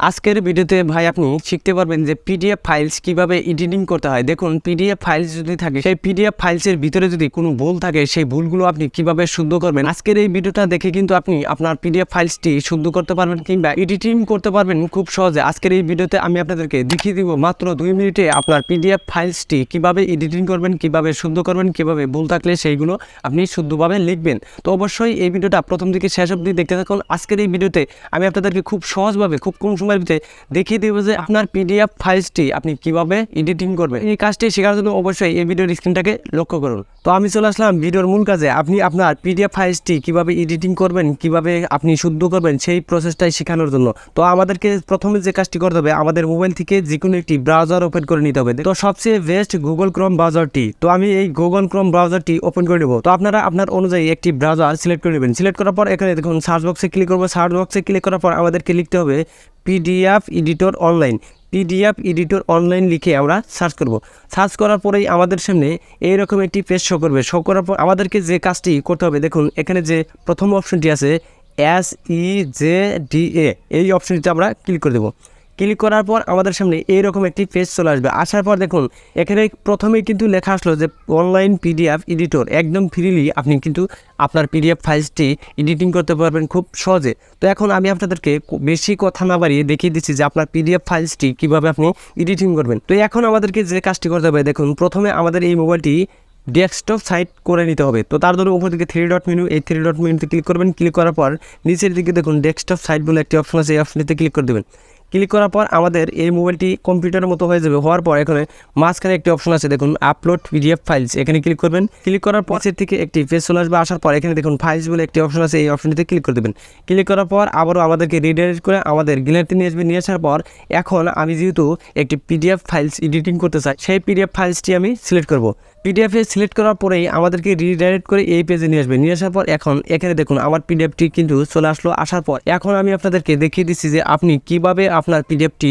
আজকের ভিডিওতে ভাই আপনি শিখতে পারবেন যে পিডিএফ ফাইলস কিভাবে এডিটিং করতে হয়। দেখুন, পিডিএফ ফাইলস যদি থাকে, সেই পিডিএফ ফাইলসের ভিতরে যদি কোনো ভুল থাকে, সেই ভুলগুলো আপনি কিভাবে শুদ্ধ করবেন। আজকের এই ভিডিওটা দেখে কিন্তু আপনি আপনার পিডিএফ ফাইলসটি শুদ্ধ করতে পারবেন কিংবা এডিটিং করতে পারবেন খুব সহজে। আজকের এই ভিডিওতে আমি আপনাদেরকে দেখিয়ে দিব মাত্র 2 মিনিটে আপনার পিডিএফ ফাইলসটি কিভাবে এডিটিং করবেন, কিভাবে শুদ্ধ করবেন, কিভাবে ভুল থাকলে সেইগুলো আপনি শুদ্ধভাবে লিখবেন। তো অবশ্যই এই ভিডিওটা প্রথম থেকে শেষ অবধি দেখতে থাকুন। আজকের এই ভিডিওতে আমি আপনাদেরকে খুব সহজভাবে, খুব কম সময়ের ভিতরে দেখিয়ে দেব যে আপনার পিডিএফ ফাইলসটি আপনি কিভাবে এডিটিং করবেন। এই কাজটি শেখার জন্য অবশ্যই এই ভিডিওর স্ক্রিনটাকে লক্ষ্য করুন। তো আমি চলে আসলাম ভিডিওর মূল কাজে। আপনি আপনার পিডিএফ ফাইলসটি কিভাবে এডিটিং করবেন, কিভাবে আপনি শুদ্ধ করবেন, সেই প্রসেসটাই শেখানোর জন্য। তো আমাদেরকে প্রথমে যে কাজটি করতে হবে, আমাদের মোবাইল থেকে যে কোনো একটি ব্রাউজার ওপেন করে নিতে হবে। তো সবচেয়ে বেস্ট গুগল ক্রোম ব্রাউজারটি। তো আমি এই গুগল ক্রোম ব্রাউজারটি ওপেন করে নেব। তো আপনারা আপনার অনুযায়ী একটি ব্রাউজার সিলেক্ট করে নেবেন। সিলেক্ট করার পর এখানে দেখুন সার্চ বক্সে ক্লিক করবো। সার্চ বক্সে ক্লিক করার পর আমাদেরকে লিখতে হবে PDF editor online. PDF editor online লিখে আমরা সার্চ করব। সার্চ করার পরেই আমাদের সামনে এইরকম একটি পেজ শো করবে। শো করার পর আমাদেরকে যে কাজটি করতে হবে, দেখুন এখানে যে প্রথম অপশনটি আছে SEJDA, এই অপশনটিতে আমরা ক্লিক করে দেবো। ক্লিক করার পর আমাদের সামনে এইরকম একটি পেজ চলে আসবে। আসার পর দেখুন এখানে প্রথমেই কিন্তু লেখা আসলো যে অনলাইন পিডিএফ এডিটর, একদম ফ্রিলি আপনি কিন্তু আপনার পিডিএফ ফাইলসটি এডিটিং করতে পারবেন খুব সহজে। তো এখন আমি আপনাদেরকে বেশি কথা না বাড়িয়ে দেখিয়ে দিচ্ছি যে আপনার পিডিএফ ফাইলসটি কীভাবে আপনি এডিটিং করবেন। তো এখন আমাদেরকে যে কাজটি করতে হবে, দেখুন প্রথমে আমাদের এই মোবাইলটি ডেস্কটপ সাইট করে নিতে হবে। তো তার জন্য উপর দিকে 3 ডট মেনু, এই 3 ডট মেনুতে ক্লিক করবেন। ক্লিক করার পর নিচের দিকে দেখুন ডেস্কটপ সাইট বলে একটি অপশন আছে, এই অপশনটিতে ক্লিক করে দেবেন। ক্লিক করার পর আমাদের এই মোবাইলটি কম্পিউটারের মতো হয়ে যাবে। হওয়ার পর এখানে মাঝখানে একটি অপশন আছে, দেখুন আপলোড পিডিএফ ফাইলস, এখানে ক্লিক করবেন। ক্লিক করার পর থেকে একটি পেজ চলে আসবে। আসার পর এখানে দেখুন ফাইলস বলে একটি অপশন আছে, এই অপশনটিতে ক্লিক করে দেবেন। ক্লিক করার পর আবারও আমাদেরকে রিডাইরেক্ট করে আমাদের গ্যালারিতে নিয়ে আসবে। নিয়ে আসার পর এখন আমি যেহেতু একটি পিডিএফ ফাইলস এডিটিং করতে চাই, সেই পিডিএফ ফাইলসটি আমি সিলেক্ট করব। পিডিএফে সিলেক্ট করার পরেই আমাদেরকে রিডাইরেক্ট করে এই পেজে নিয়ে আসবে। নিয়ে আসার পর এখন এখানে দেখুন আমার পিডিএফটি কিন্তু চলে আসলো। আসার পর এখন আমি আপনাদেরকে দেখিয়ে দিচ্ছি যে আপনি কিভাবে আপনার পিডিএফটি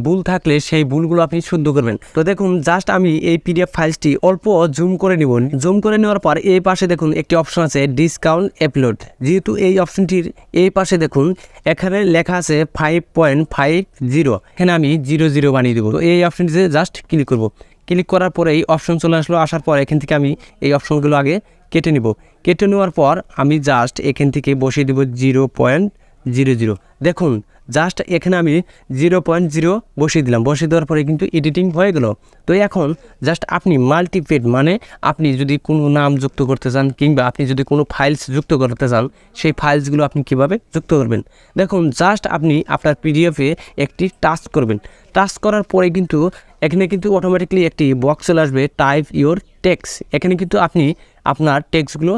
ভুল থাকলে সেই ভুলগুলো আপনি শুদ্ধ করবেন। তো দেখুন জাস্ট আমি এই পিডিএফ ফাইলসটি অল্প জুম করে নিব। জুম করে নেওয়ার পর এই পাশে দেখুন একটি অপশন আছে ডিসকাউন্ট আপলোড। যেহেতু এই অপশনটির এই পাশে দেখুন এখানে লেখা আছে 5.50, এখানে আমি 00 বানিয়ে দেবো। তো এই অপশনটিতে জাস্ট ক্লিক করব। ক্লিক করার পরে এই অপশন চলে আসলো। আসার পর এখান থেকে আমি এই অপশনগুলো আগে কেটে নিব। কেটে নেওয়ার পর আমি জাস্ট এখান থেকে বসিয়ে দেব 0.00। দেখুন জাস্ট এখানে আমি 0.0 বসিয়ে দিলাম। বসিয়ে দেওয়ার পরে কিন্তু এডিটিং হয়ে গেল। তো এখন জাস্ট আপনি মাল্টিপেড, মানে আপনি যদি কোনো নাম যুক্ত করতে চান কিংবা আপনি যদি কোনো ফাইলস যুক্ত করতে চান, সেই ফাইলসগুলো আপনি কিভাবে যুক্ত করবেন। দেখুন জাস্ট আপনি আপনার পিডিএফে একটি টাচ করবেন। টাচ করার পরে কিন্তু এখানে কিন্তু অটোমেটিকলি একটি বক্স চলে আসবে, টাইপ ইওর টেক্সট। এখানে কিন্তু আপনি আপনার টেক্সটগুলো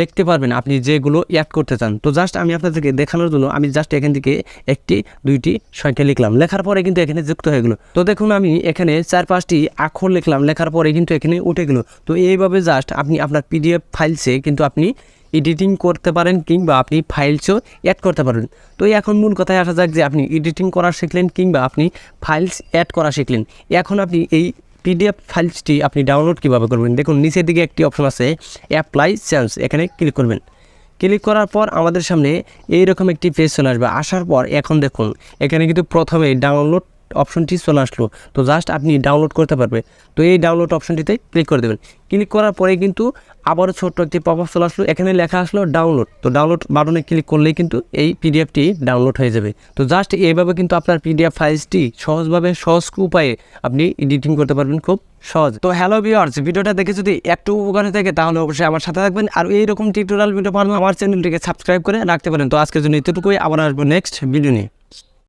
লিখতে পারবেন, আপনি যেগুলো অ্যাড করতে চান। তো জাস্ট আমি আপনাদেরকে দেখানোর জন্য আমি জাস্ট এখান থেকে 1টি 2টি সংখ্যা লিখলাম। লেখার পরে কিন্তু এখানে যুক্ত হয়ে গেলো। তো দেখুন আমি এখানে 4-5টি অক্ষর লিখলাম, লেখার পরে কিন্তু এখানে উঠে গেলো। তো এইভাবে জাস্ট আপনি আপনার পিডিএফ ফাইলসে কিন্তু আপনি এডিটিং করতে পারেন কিংবা আপনি ফাইলসও অ্যাড করতে পারেন। তো এখন মূল কথায় আসা যাক যে আপনি এডিটিং করা শিখলেন কিংবা আপনি ফাইলস অ্যাড করা শিখলেন। এখন আপনি এই পিডিএফ ফাইলসটি আপনি ডাউনলোড কীভাবে করবেন, দেখুন নিচের দিকে একটি অপশন আছে অ্যাপ্লাই চেঞ্জ, এখানে ক্লিক করবেন। ক্লিক করার পর আমাদের সামনে এইরকম একটি পেজ চলে আসবে। আসার পর এখন দেখুন এখানে কিন্তু প্রথমে ডাউনলোড অপশনটি চলে আসলো। তো জাস্ট আপনি ডাউনলোড করতে পারবে। তো এই ডাউনলোড অপশনটিতে ক্লিক করে দেবেন। ক্লিক করার পরে কিন্তু আবারও ছোট্ট একটি পপআপ চলে আসলো, এখানে লেখা আসলো ডাউনলোড। তো ডাউনলোড বাটনে ক্লিক করলেই কিন্তু এই পিডিএফটি ডাউনলোড হয়ে যাবে। তো জাস্ট এইভাবে কিন্তু আপনার পিডিএফ ফাইলসটি সহজভাবে, সহজ উপায়ে আপনি এডিটিং করতে পারবেন খুব সহজ। তো হ্যালো ভিউয়ার্স, ভিডিওটা দেখে যদি একটু উপকার থাকে তাহলে অবশ্যই আমার সাথে থাকবেন। আর এইরকম টিউটোরিয়াল ভিডিও পাওয়ার জন্য আমার চ্যানেলটিকে সাবস্ক্রাইব করে রাখতে পারেন। তো আজকের জন্য এতটুকুই, আবার আসবো নেক্সট ভিডিও নিয়ে।